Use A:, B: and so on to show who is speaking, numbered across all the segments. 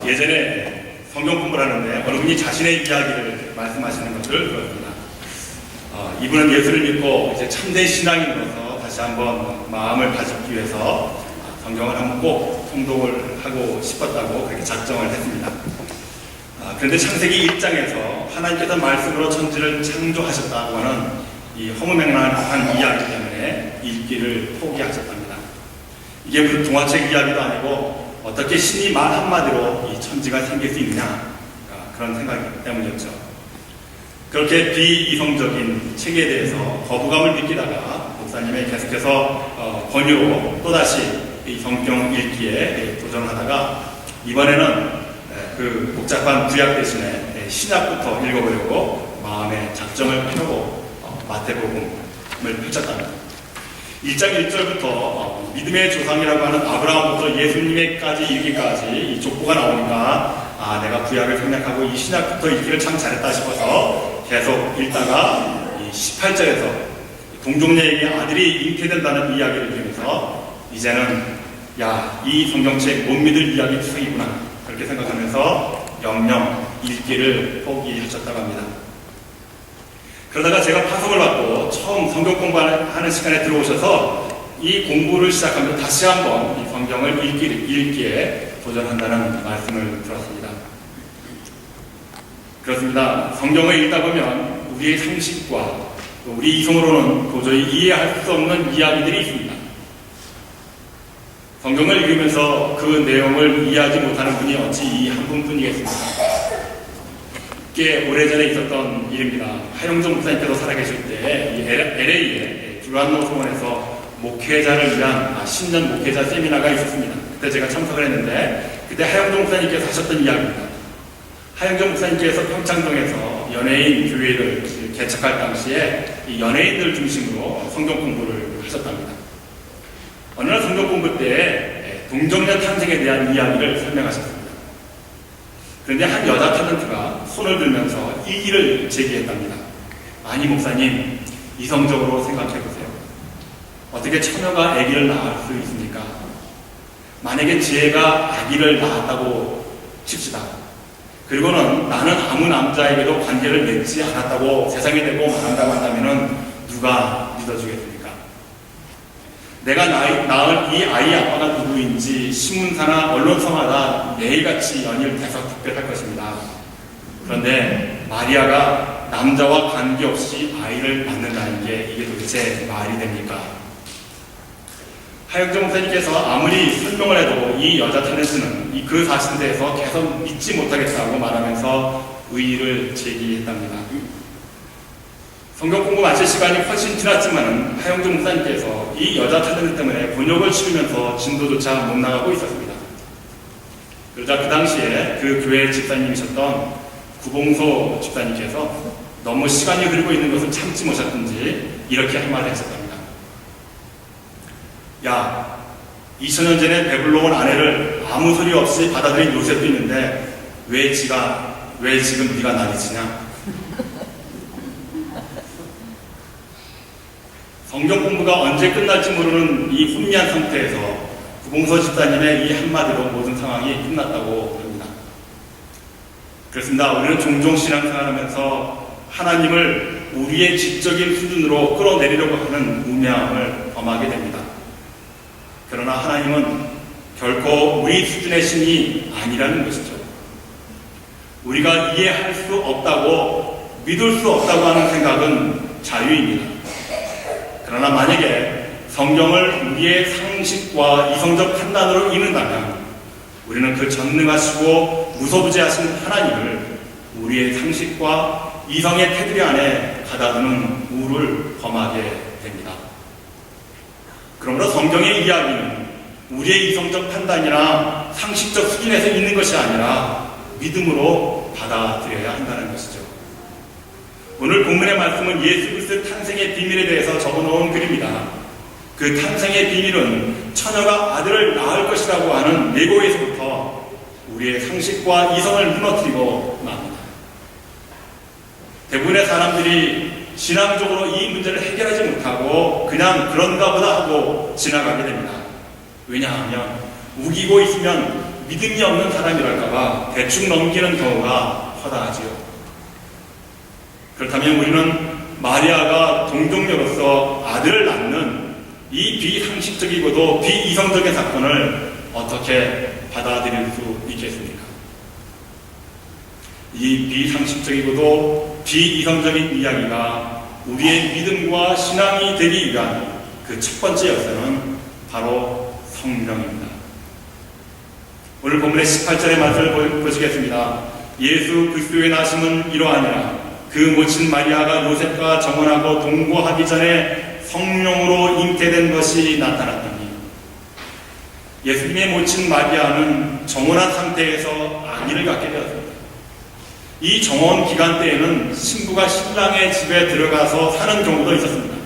A: 예전에 성경 공부를 하는데 어느 분이 자신의 이야기를 말씀하시는 것을 들었습니다. 이분은 예수를 믿고 이제 참된 신앙인으로서 다시 한번 마음을 다잡기 위해서 성경을 한번 꼭 통독을 하고 싶었다고 그렇게 작정을 했습니다. 그런데 창세기 1장에서 하나님께서 말씀으로 천지를 창조하셨다고 하는 이 허무맹랑한 이야기 때문에 읽기를 포기하셨답니다. 이게 무슨 동화책 이야기도 아니고 어떻게 신이 말 한마디로 이 천지가 생길 수 있느냐, 그런 생각 때문이었죠. 그렇게 비이성적인 책에 대해서 거부감을 느끼다가 목사님이 계속해서 권유로 또다시 이 성경 읽기에 도전하다가 이번에는 그 복잡한 구약 대신에 신약부터 읽어보려고 마음에 작정을 펴고 마태복음을 펼쳤답니다. 1장 1절부터 믿음의 조상이라고 하는 아브라함부터 예수님에까지 읽기까지 이 족보가 나오니까 내가 구약을 생략하고 이 신약부터 읽기를 참 잘했다 싶어서 계속 읽다가 이 18절에서 동족녀에게 아들이 잉태된다는 이야기를 들으면서 이제는 이 성경책 못 믿을 이야기 투성이구나 그렇게 생각하면서 영영 읽기를 포기하셨다고 합니다. 그러다가 제가 파송을 받고 처음 성경 공부하는 시간에 들어오셔서 이 공부를 시작하면 다시 한번 이 성경을 읽기에 도전한다는 말씀을 들었습니다. 그렇습니다. 성경을 읽다 보면 우리의 상식과 우리 이성으로는 도저히 이해할 수 없는 이야기들이 있습니다. 성경을 읽으면서 그 내용을 이해하지 못하는 분이 어찌 이 한 분뿐이겠습니까? 꽤 오래전에 있었던 일입니다. 하영종 목사님께서 살아계실 때 이 LA에 주한노 소원에서 목회자를 위한 신년 목회자 세미나가 있었습니다. 그때 제가 참석을 했는데 그때 하영종 목사님께서 하셨던 이야기입니다. 하영종 목사님께서 평창동에서 연예인 교회를 개척할 당시에 이 연예인들 중심으로 성경 공부를 하셨답니다. 어느 날 성경 공부 때 동정녀 탄생에 대한 이야기를 설명하셨습니다. 그런데 한 여자 타던트가 손을 들면서 이의를 제기했답니다. 아니 목사님, 이성적으로 생각해보세요. 어떻게 처녀가 아기를 낳을 수 있습니까? 만약에 지혜가 아기를 낳았다고 칩시다. 그리고는 나는 아무 남자에게도 관계를 맺지 않았다고 세상에 대고 말한다고 한다면 누가 믿어주겠습니까? 내가 낳은 이 아이의 아빠가 누구인지 신문사나 언론사마다 매일같이 연일 대서특별할 것입니다. 그런데 마리아가 남자와 관계없이 아이를 낳는다는 게 이게 도대체 말이 됩니까? 하영종 목사님께서 아무리 설명을 해도 이 여자 타렌트는 그 사실에 대해서 계속 믿지 못하겠다고 말하면서 의의를 제기했답니다. 성경 공부 마칠 시간이 훨씬 지났지만 하영종 목사님께서 이 여자 타렌트 때문에 곤욕을 치르면서 진도조차 못 나가고 있었습니다. 그러자 그 당시에 그 교회 집사님이셨던 구봉소 집사님께서 너무 시간이 흐르고 있는 것을 참지 못하셨든지 이렇게 한마디 하셨답니다. 2000년 전에 배불러 온 아내를 아무 소리 없이 받아들인 요셉도 있는데 왜 지금 네가 난리치냐? 성경 공부가 언제 끝날지 모르는 이 혼미한 상태에서 구봉서 집사님의 이 한마디로 모든 상황이 끝났다고 합니다. 그렇습니다. 우리는 종종 신앙생활하면서 하나님을 우리의 지적인 수준으로 끌어내리려고 하는 우매함을 범하게 됩니다. 그러나 하나님은 결코 우리 수준의 신이 아니라는 것이죠. 우리가 이해할 수 없다고 믿을 수 없다고 하는 생각은 자유입니다. 그러나 만약에 성경을 우리의 상식과 이성적 판단으로 읽는다면 우리는 그 전능하시고 무소부재하신 하나님을 우리의 상식과 이성의 테두리 안에 가다두는 우를 범하게 됩니다. 그러므로 성경의 이야기는 우리의 이성적 판단이나 상식적 수준에서 있는 것이 아니라 믿음으로 받아들여야 한다는 것이죠. 오늘 본문의 말씀은 예수 그리스도의 탄생의 비밀에 대해서 적어놓은 글입니다. 그 탄생의 비밀은 처녀가 아들을 낳을 것이라고 하는 예고에서부터 우리의 상식과 이성을 무너뜨리고 맙니다. 대부분의 사람들이 신앙적으로 이 문제를 해결하지 못하고 그냥 그런가 보다 하고 지나가게 됩니다. 왜냐하면 우기고 있으면 믿음이 없는 사람이랄까봐 대충 넘기는 경우가 허다하지요. 그렇다면 우리는 마리아가 동정녀로서 아들을 낳는 이 비상식적이고도 비이성적인 사건을 어떻게 받아들일 수 있겠습니까? 이 비상식적이고도 비이성적인 이야기가 우리의 믿음과 신앙이 되기 위한 그 첫 번째 역사는 바로 성령입니다. 오늘 본문의 18절의 말씀을 보시겠습니다. 예수 그리스도의 나심은 이러하니라. 그 모친 마리아가 요셉과 정혼하고 동거하기 전에 성령으로 잉태된 것이 나타났더니, 예수님의 모친 마리아는 정혼한 상태에서 아기를 갖게 되었습니다. 이 정혼 기간 때에는 신부가 신랑의 집에 들어가서 사는 경우도 있었습니다.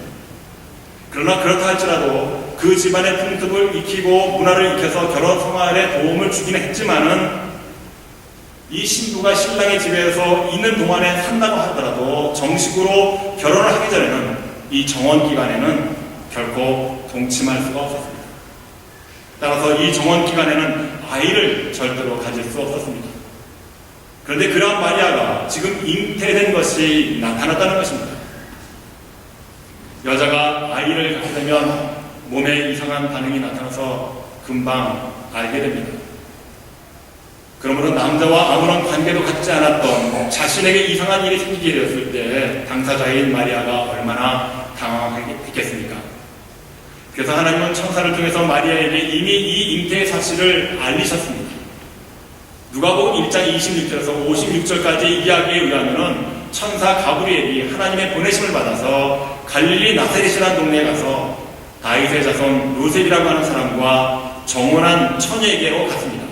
A: 그러나 그렇다 할지라도 그 집안의 풍습을 익히고 문화를 익혀서 결혼 생활에 도움을 주긴 했지만은, 이 신부가 신랑의 집에서 있는 동안에 산다고 하더라도 정식으로 결혼을 하기 전에는 이 정혼 기간에는 결코 동침할 수가 없었습니다. 따라서 이 정혼 기간에는 아이를 절대로 가질 수 없었습니다. 그런데 그러한 마리아가 지금 잉태된 것이 나타났다는 것입니다. 여자가 아이를 갖게 되면 몸에 이상한 반응이 나타나서 금방 알게 됩니다. 그러므로 남자와 아무런 관계도 갖지 않았던 자신에게 이상한 일이 생기게 되었을 때 당사자인 마리아가 얼마나 당황했겠습니까? 그래서 하나님은 천사를 통해서 마리아에게 이미 이 잉태의 사실을 알리셨습니다. 누가복음 1장 26절에서 56절까지 이야기에 의하면 천사 가브리엘이 하나님의 보내심을 받아서 갈릴리 나사렛이라는 동네에 가서 다윗의 자손 요셉이라고 하는 사람과 정혼한 처녀에게로 갔습니다.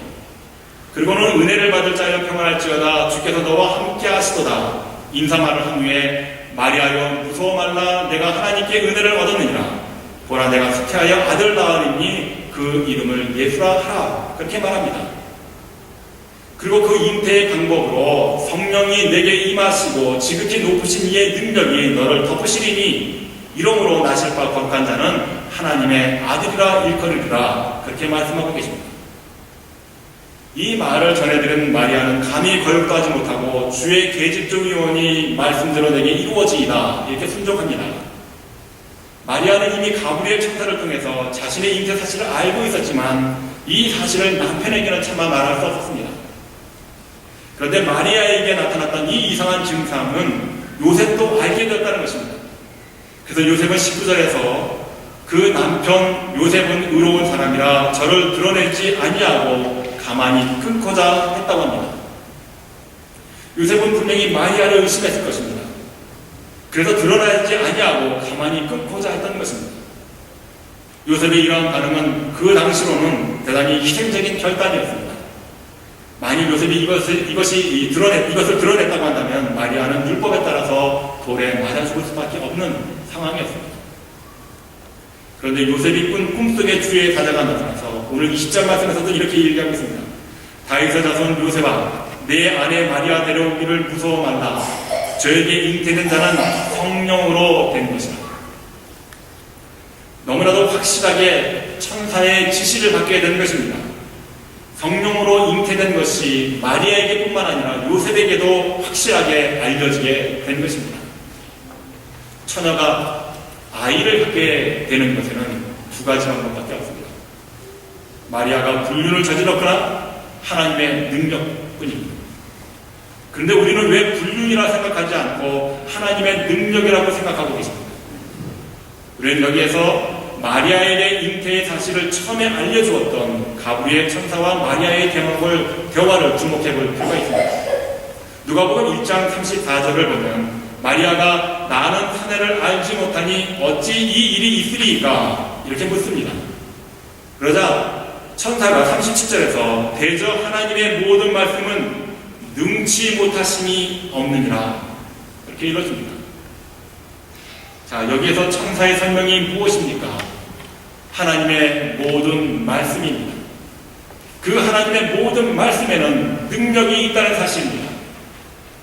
A: 그리고는 은혜를 받을 자여 평안할지어다, 주께서 너와 함께 하시도다. 인사말을 한 후에 마리아여 무서워 말라, 내가 하나님께 은혜를 얻었느니라. 보라, 내가 수태하여 아들 낳으리니 그 이름을 예수라 하라. 그렇게 말합니다. 그리고 그 잉태의 방법으로 성령이 내게 임하시고 지극히 높으신 이의 능력이 너를 덮으시리니 이러므로 나실 바 거룩한 자는 하나님의 아들이라 일컬으리라. 그렇게 말씀하고 계십니다. 이 말을 전해드린 마리아는 감히 거역도 하지 못하고 주의 계집종 의원이 말씀대로 내게 이루어지이다, 이렇게 순종합니다. 마리아는 이미 가브리엘 천사를 통해서 자신의 잉태 사실을 알고 있었지만 이 사실을 남편에게는 차마 말할 수 없었습니다. 그런데 마리아에게 나타났던 이 이상한 증상은 요셉도 알게 되었다는 것입니다. 그래서 요셉은 19절에서 그 남편 요셉은 의로운 사람이라 저를 드러내지 아니하고 가만히 끊고자 했다고 합니다. 요셉은 분명히 마리아를 의심했을 것입니다. 그래서 드러나지 아니하고 가만히 끊고자 했던 것입니다. 요셉의 이러한 반응은 그 당시로는 대단히 희생적인 결단이었습니다. 만일 요셉이 이것을 드러냈다고 한다면 마리아는 율법에 따라서 돌에 맞아 죽을 수밖에 없는 상황이었습니다. 그런데 요셉이 꾼 꿈속에 주의 사자가 나타나서 오늘 20절 말씀에서도 이렇게 얘기하고 있습니다. 다윗의 자손 요셉아, 내 아내 마리아 데려오기를 무서워 말라. 저에게 잉태된 자는 성령으로 된 것이다. 너무나도 확실하게 천사의 지시를 받게 된 것입니다. 성령으로 잉태된 것이 마리아에게뿐만 아니라 요셉에게도 확실하게 알려지게 된 것입니다. 처녀가 아이를 갖게 되는 것에는 두 가지 방법밖에 없습니다. 마리아가 불륜을 저질렀거나 하나님의 능력뿐입니다. 그런데 우리는 왜 불륜이라 생각하지 않고 하나님의 능력이라고 생각하고 계십니까? 우리는 여기에서 마리아에게 잉태의 사실을 처음에 알려주었던 가브리엘 천사와 마리아의 대화를 주목해 볼 필요가 있습니다. 누가복음 1장 34절을 보면 마리아가 나는 사내를 알지 못하니 어찌 이 일이 있으리이까 이렇게 묻습니다. 그러자 천사가 37절에서 대저 하나님의 모든 말씀은 능치 못하심이 없느니라 이렇게 읽어줍니다. 자, 여기에서 천사의 설명이 무엇입니까? 하나님의 모든 말씀입니다. 그 하나님의 모든 말씀에는 능력이 있다는 사실입니다.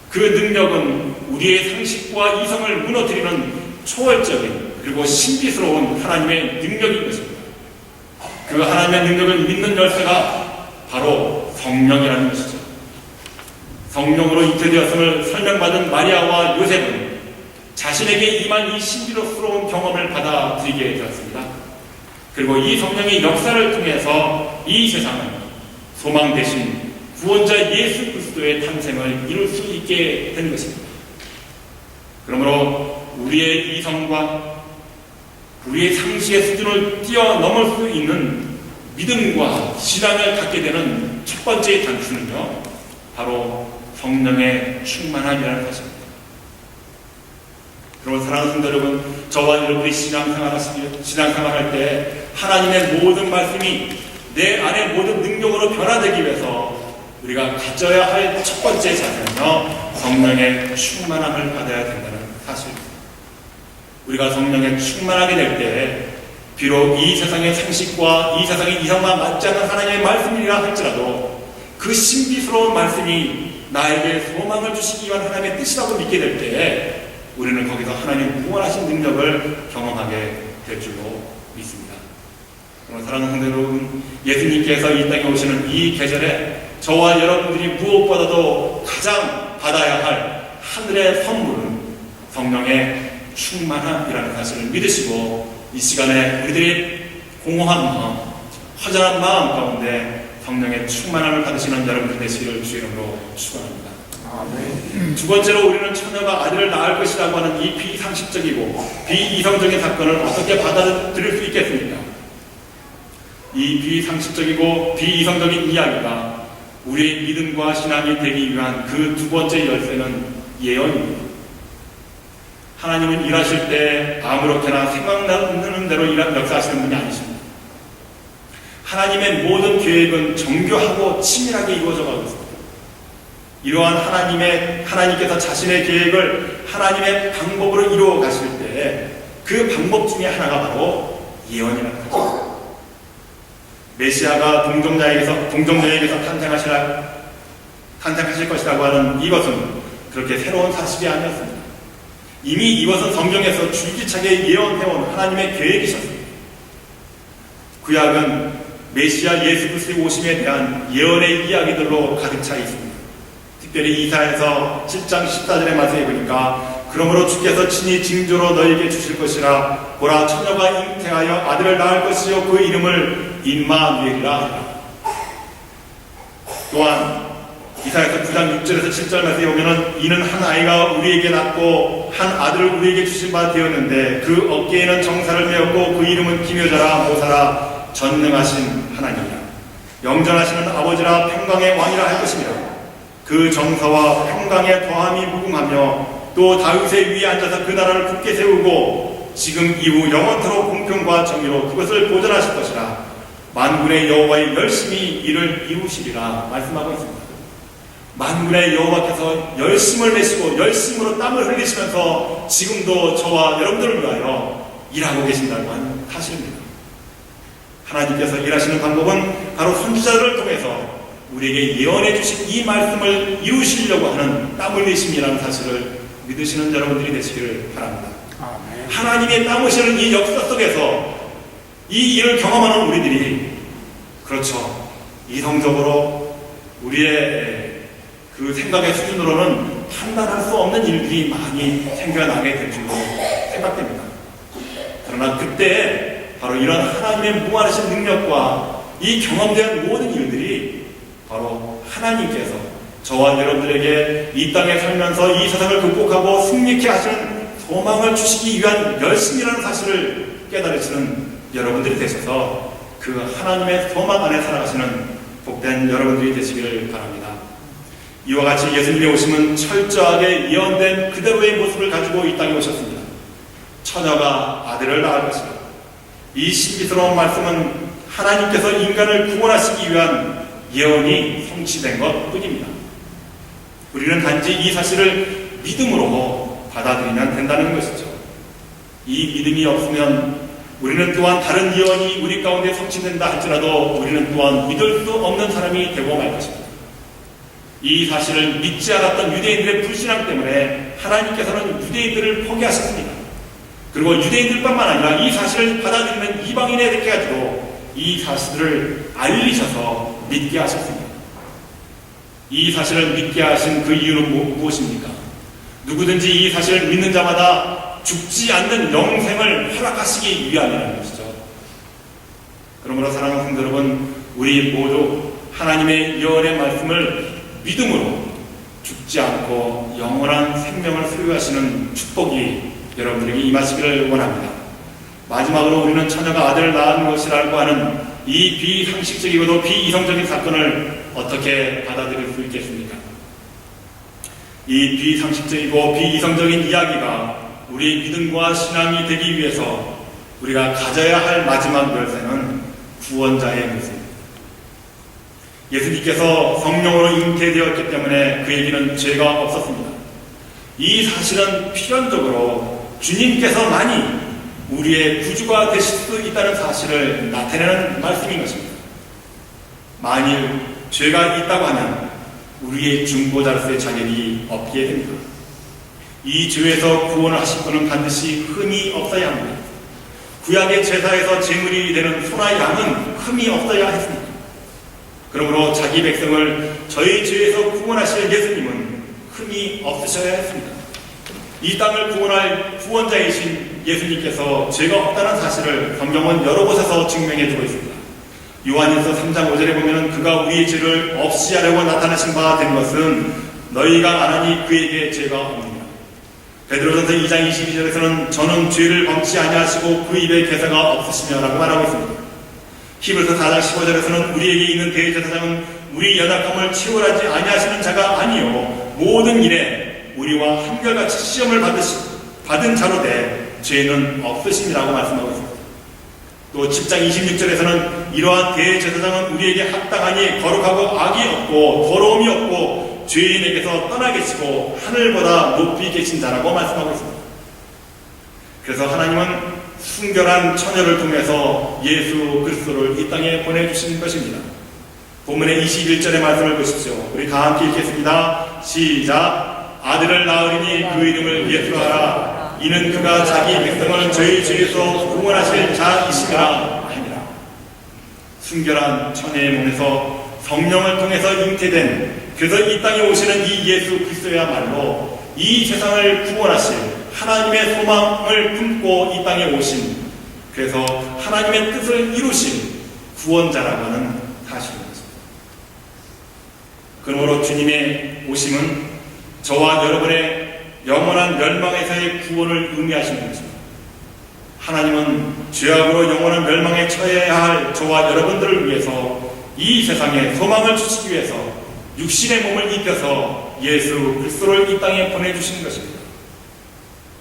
A: 그 능력은 우리의 상식과 이성을 무너뜨리는 초월적인 그리고 신비스러운 하나님의 능력인 것입니다. 그 하나님의 능력을 믿는 열쇠가 바로 성령이라는 것이죠. 성령으로 잉태되었음을 설명받은 마리아와 요셉은 자신에게 임한 이 신비로운 경험을 받아들이게 되었습니다. 그리고 이 성령의 역사를 통해서 이 세상은 소망 대신 구원자 예수 그리스도의 탄생을 이룰 수 있게 된 것입니다. 그러므로 우리의 이성과 우리의 상식의 수준을 뛰어넘을 수 있는 믿음과 신앙을 갖게 되는 첫 번째 단추는요, 바로 성령의 충만함이라는 것입니다. 그러면 사랑하는 성도 여러분, 저와 여러분이 신앙생활할 때 하나님의 모든 말씀이 내 안의 모든 능력으로 변화되기 위해서 우리가 가져야 할 첫 번째 자세는요, 성령의 충만함을 받아야 된다는 사실입니다. 우리가 성령에 충만하게 될 때 비록 이 세상의 상식과 이 세상의 이성과 맞지 않는 하나님의 말씀이라 할지라도 그 신비스러운 말씀이 나에게 소망을 주시기 위한 하나님의 뜻이라고 믿게 될 때 우리는 거기서 하나님의 무한하신 능력을 경험하게 될 줄로 믿습니다. 그럼 사랑하는 성도 여러분, 예수님께서 이 땅에 오시는 이 계절에 저와 여러분들이 무엇보다도 가장 받아야 할 하늘의 선물은 성령의 충만함이라는 사실을 믿으시고 이 시간에 우리들이 공허한 마음, 허전한 마음 가운데 성령의 충만함을 받으시는 여러분들 되시기를 주의 이름으로 축원합니다. 두 번째로 우리는 처녀가 아들을 낳을 것이라고 하는 이 비상식적이고 비이성적인 사건을 어떻게 받아들일 수 있겠습니까? 이 비상식적이고 비이성적인 이야기가 우리의 믿음과 신앙이 되기 위한 그 두 번째 열쇠는 예언입니다. 하나님은 일하실 때 아무렇게나 생각나는 대로 역사하시는 분이 아니십니다. 하나님의 모든 계획은 정교하고 치밀하게 이루어져 가고 있습니다. 이러한 하나님께서 자신의 계획을 하나님의 방법으로 이루어 가실 때 그 방법 중에 하나가 바로 예언이라는 거죠. 메시아가 동정녀에게서 탄생하실 것이라고 하는 이것은 그렇게 새로운 사실이 아니었습니다. 이미 이것은 성경에서 줄기차게 예언해온 하나님의 계획이셨습니다. 구약은 메시아 예수 그리스도의 오심에 대한 예언의 이야기들로 가득 차 있습니다. 특별히 이사야서 7장 14절의 말씀에 보니까 그러므로 주께서 친히 징조로 너에게 주실 것이라 보라 처녀가 잉태하여 아들을 낳을 것이요 그 이름을 임마누엘이라. 또한 이사야서 9장 6절에서 7절 말씀에 보면은 이는 한 아이가 우리에게 낳고 한 아들을 우리에게 주신 바 되었는데 그 어깨에는 정사를 메었고 그 이름은 기묘자라 모사라 전능하신 하나님이라. 영전하시는 아버지라 평강의 왕이라 할 것이니라. 그 정사와 평강의 더함이 무궁하며 또 다윗의 위에 앉아서 그 나라를 굳게 세우고 지금 이후 영원토록 공평과 정의로 그것을 보존하실 것이라. 만군의 여호와의 열심히 이를 이루시리라 말씀하고 있습니다. 만군의 여호와께서 열심을 내시고 열심으로 땀을 흘리시면서 지금도 저와 여러분들을 위하여 일하고 계신다고 하는 사실입니다. 하나님께서 일하시는 방법은 바로 선지자들을 통해서 우리에게 예언해 주신 이 말씀을 이루시려고 하는 땀 흘리심이라는 사실을 믿으시는 여러분들이 되시기를 바랍니다. 하나님의 땀 흘리시는 이 역사 속에서 이 일을 경험하는 우리들이 그렇죠, 이성적으로 우리의 그 생각의 수준으로는 판단할 수 없는 일들이 많이 생겨나게 될 줄로 생각됩니다. 그러나 그때 바로 이런 하나님의 무한하신 능력과 이 경험된 모든 일들이 바로 하나님께서 저와 여러분들에게 이 땅에 살면서 이 세상을 극복하고 승리케 하시는 소망을 주시기 위한 열심이라는 사실을 깨달으시는 여러분들이 되셔서 그 하나님의 소망 안에 살아가시는 복된 여러분들이 되시기를 바랍니다. 이와 같이 예수님이 오심은 철저하게 예언된 그대로의 모습을 가지고 이 땅에 오셨습니다. 처녀가 아들을 낳을 것이다. 이 신비스러운 말씀은 하나님께서 인간을 구원하시기 위한 예언이 성취된 것 뿐입니다. 우리는 단지 이 사실을 믿음으로 받아들이면 된다는 것이죠. 이 믿음이 없으면 우리는 또한 다른 예언이 우리 가운데 성취된다 할지라도 우리는 또한 믿을 수 없는 사람이 되고 말 것입니다. 이 사실을 믿지 않았던 유대인들의 불신앙 때문에 하나님께서는 유대인들을 포기하셨습니다. 그리고 유대인들뿐만 아니라 이 사실을 받아들이는 이방인에게까지도 이 사실을 알리셔서 믿게 하셨습니다. 이 사실을 믿게 하신 그 이유는 무엇입니까? 누구든지 이 사실을 믿는 자마다 죽지 않는 영생을 허락하시기 위함이라는 것이죠. 그러므로 사랑하는 성도 여러분, 우리 모두 하나님의 예언의 말씀을 믿음으로 죽지 않고 영원한 생명을 소유하시는 축복이 여러분들에게 임하시기를 원합니다. 마지막으로 우리는 처녀가 아들을 낳은 것이라고 하는 이 비상식적이고도 비이성적인 사건을 어떻게 받아들일 수 있겠습니까? 이 비상식적이고 비이성적인 이야기가 우리 믿음과 신앙이 되기 위해서 우리가 가져야 할 마지막 열쇠는 구원자의 모습입니다. 예수님께서 성령으로 잉태되었기 때문에 그에게는 죄가 없었습니다. 이 사실은 필연적으로 주님께서만이 우리의 구주가 되실 수 있다는 사실을 나타내는 말씀인 것입니다. 만일 죄가 있다고 하면 우리의 중보자로서의 자격이 없게 됩니다. 이 죄에서 구원을 하실 분은 반드시 흠이 없어야 합니다. 구약의 제사에서 제물이 되는 소나 양은 흠이 없어야 했습니다. 그러므로 자기 백성을 저희 죄에서 구원하실 예수님은 흠이 없으셔야 했습니다. 이 땅을 구원할 구원자이신 예수님께서 죄가 없다는 사실을 성경은 여러 곳에서 증명해주고 있습니다. 요한일서 3장 5절에 보면 그가 우리의 죄를 없이 하려고 나타나신 바 된 것은 너희가 아나니 그에게 죄가 없느니라. 베드로전서 2장 22절에서는 저는 죄를 범치 아니하시고 그 입에 괴사가 없으시며 라고 말하고 있습니다. 히브리서 4장 15절에서는 우리에게 있는 대제사장은 우리 연약함을 치유하지 아니하시는 자가 아니요 모든 일에 우리와 한결같이 시험을 받은 자로 돼 죄는 없으심이라고 말씀하고 있습니다. 또 10장 26절에서는 이러한 대제사장은 우리에게 합당하니 거룩하고 악이 없고 더러움이 없고 죄인에게서 떠나 계시고 하늘보다 높이 계신 자라고 말씀하고 있습니다. 그래서 하나님은 순결한 처녀를 통해서 예수 그리스도를 이 땅에 보내주신 것입니다. 본문의 21절의 말씀을 보십시오. 우리 다 함께 읽겠습니다. 시작. 아들을 낳으리니 그 이름을 예수하라. 이는 그가 자기 백성을 저희 죄에서 구원하실 자이시라. 아니라 순결한 처녀의 몸에서 성령을 통해서 잉태된, 그래서 이 땅에 오시는 이 예수 그리스도야말로 이 세상을 구원하실 하나님의 소망을 품고 이 땅에 오신, 그래서 하나님의 뜻을 이루신 구원자라고 하는 사실입니다. 그러므로 주님의 오심은 저와 여러분의 영원한 멸망에서의 구원을 의미하시는 것입니다. 하나님은 죄악으로 영원한 멸망에 처해야 할 저와 여러분들을 위해서 이 세상에 소망을 주시기 위해서 육신의 몸을 입혀서 예수 그리스도를 이 땅에 보내주신 것입니다.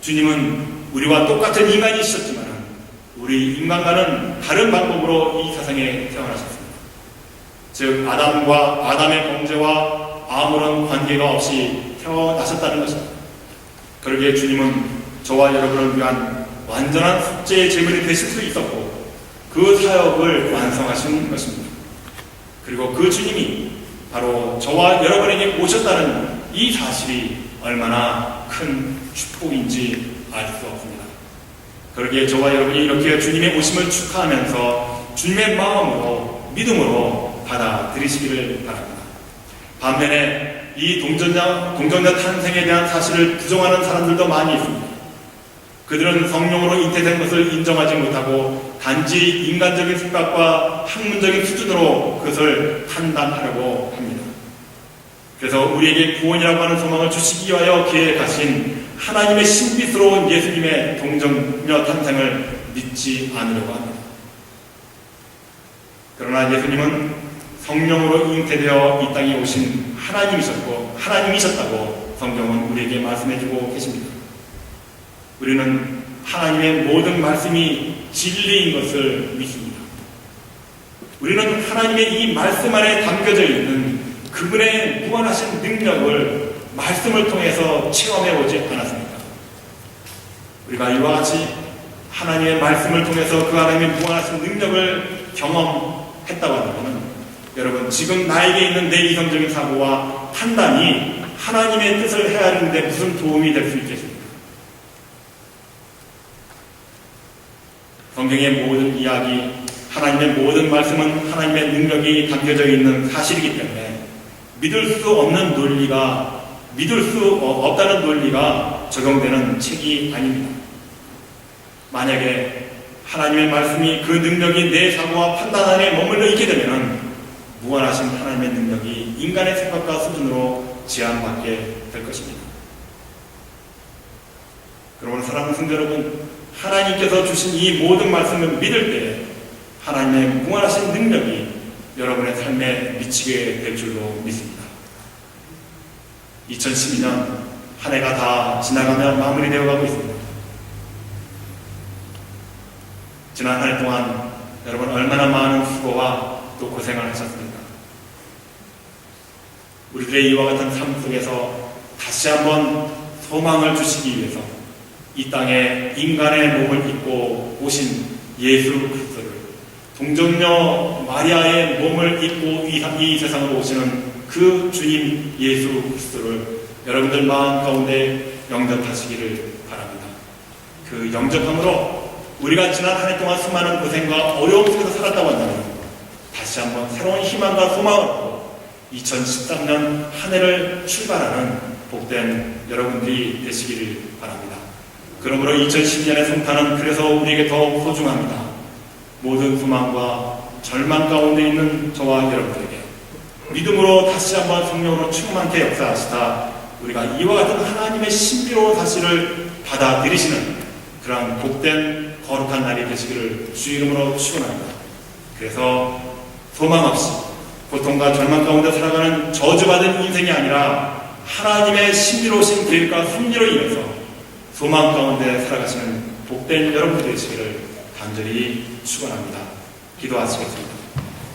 A: 주님은 우리와 똑같은 인간이셨지만 우리 인간과는 다른 방법으로 이 세상에 태어나셨습니다. 즉 아담의 범죄와 아무런 관계가 없이 태어나셨다는 것입니다. 그러기에 주님은 저와 여러분을 위한 완전한 속죄의 제물이 되실 수 있었고 그 사역을 완성하신 것입니다. 그리고 그 주님이 바로 저와 여러분에게 오셨다는 이 사실이 얼마나 큰 축복인지 알 수 없습니다. 그러기에 저와 여러분이 이렇게 주님의 오심을 축하하면서 주님의 마음으로 믿음으로 받아들이시기를 바랍니다. 반면에 이 동정녀 탄생에 대한 사실을 부정하는 사람들도 많이 있습니다. 그들은 성령으로 잉태된 것을 인정하지 못하고 단지 인간적인 생각과 학문적인 수준으로 그것을 판단하려고 합니다. 그래서 우리에게 구원이라고 하는 소망을 주시기 위하여 계획하신 하나님의 신비스러운 예수님의 동정녀 탄생을 믿지 않으려고 합니다. 그러나 예수님은 성령으로 잉태되어 이 땅에 오신 하나님이셨다고 성경은 우리에게 말씀해주고 계십니다. 우리는 하나님의 모든 말씀이 진리인 것을 믿습니다. 우리는 하나님의 이 말씀 안에 담겨져 있는 그분의 무한하신 능력을 말씀을 통해서 체험해 오지 않았습니까? 우리가 이와 같이 하나님의 말씀을 통해서 그 하나님의 무한하신 능력을 경험했다고 한다면 여러분, 지금 나에게 있는 내 이성적인 사고와 판단이 하나님의 뜻을 헤아리는데 무슨 도움이 될 수 있겠습니까? 성경의 모든 이야기, 하나님의 모든 말씀은 하나님의 능력이 담겨져 있는 사실이기 때문에 믿을 수 없는 논리가, 믿을 수 없다는 논리가 적용되는 책이 아닙니다. 만약에 하나님의 말씀이 그 능력이 내 사고와 판단 안에 머물러 있게 되면 무한하신 하나님의 능력이 인간의 생각과 수준으로 제한받게 될 것입니다. 그러므로 사랑하는 성도 여러분, 하나님께서 주신 이 모든 말씀을 믿을 때 하나님의 무한하신 능력이 여러분의 삶에 미치게 될 줄로 믿습니다. 2012년 한 해가 다 지나가며 마무리되어 가고 있습니다. 지난 한 해 동안 여러분 얼마나 많은 수고와 또 고생을 하셨습니까? 우리들의 이와 같은 삶 속에서 다시 한번 소망을 주시기 위해서 이 땅에 인간의 몸을 입고 오신 예수 그리스도를, 동정녀 마리아의 몸을 입고 이 세상으로 오시는 그 주님 예수 그리스도를 여러분들 마음 가운데 영접하시기를 바랍니다. 그 영접함으로 우리가 지난 한 해 동안 수많은 고생과 어려움 속에서 살았다고 한다면 다시 한번 새로운 희망과 소망을 얻고 2013년 한 해를 출발하는 복된 여러분들이 되시기를 바랍니다. 그러므로 2012년의 성탄은 그래서 우리에게 더욱 소중합니다. 모든 소망과 절망 가운데 있는 저와 여러분들에게 믿음으로 다시 한번 성령으로 충만케 역사하시다 우리가 이와 같은 하나님의 신비로운 사실을 받아들이시는 그런 복된 거룩한 날이 되시기를 주 이름으로 축원합니다. 그래서 소망 없이 고통과 절망 가운데 살아가는 저주받은 인생이 아니라 하나님의 신비로우신 계획과 섭리로 인해서 소망 가운데 살아가시는 복된 여러분들 되시기를 간절히 축원합니다. 기도하시겠습니다.